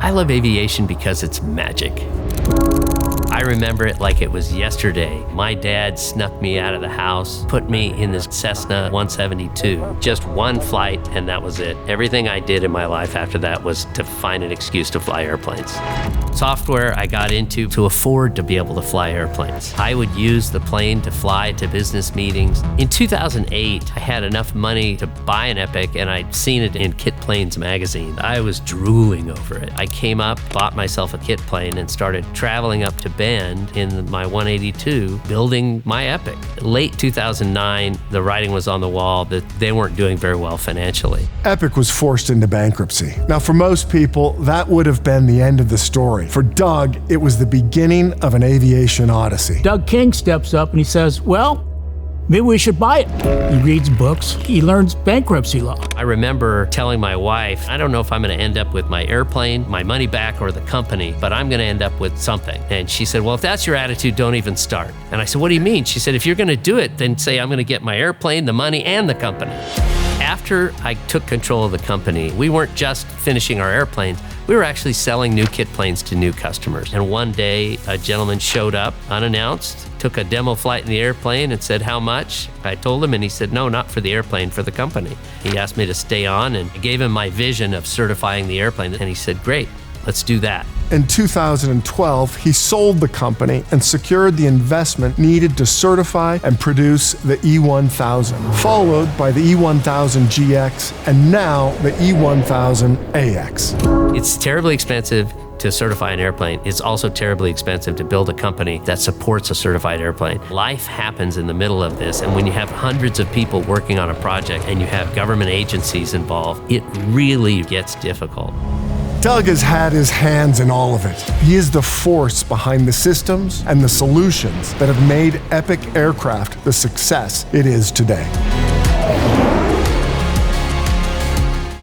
I love aviation because it's magic. I remember it like it was yesterday. My dad snuck me out of the house, put me in this Cessna 172. Just one flight, and that was it. Everything I did in my life after that was to find an excuse to fly airplanes. Software I got into to afford to be able to fly airplanes. I would use the plane to fly to business meetings. In 2008, I had enough money to buy an Epic, and I'd seen it in Kit Planes magazine. I was drooling over it. I came up, bought myself a kit plane, and started traveling up to Bend in my 182, building my Epic. Late 2009, the writing was on the wall that they weren't doing very well financially. Epic was forced into bankruptcy. Now, for most people, that would have been the end of the story. For Doug, it was the beginning of an aviation odyssey. Doug King steps up and he says, well, maybe we should buy it. He reads books. He learns bankruptcy law. I remember telling my wife, I don't know if I'm going to end up with my airplane, my money back, or the company, but I'm going to end up with something. And she said, well, if that's your attitude, don't even start. And I said, what do you mean? She said, if you're going to do it, then say I'm going to get my airplane, the money, and the company. After I took control of the company, we weren't just finishing our airplanes, we were actually selling new kit planes to new customers. And one day, a gentleman showed up unannounced, took a demo flight in the airplane and said, how much? I told him, and he said, no, not for the airplane, for the company. He asked me to stay on, and I gave him my vision of certifying the airplane, and he said, great, let's do that. In 2012, he sold the company and secured the investment needed to certify and produce the E1000, followed by the E1000 GX, and now the E1000 AX. It's terribly expensive to certify an airplane. It's also terribly expensive to build a company that supports a certified airplane. Life happens in the middle of this, and when you have hundreds of people working on a project and you have government agencies involved, it really gets difficult. Doug has had his hands in all of it. He is the force behind the systems and the solutions that have made Epic Aircraft the success it is today.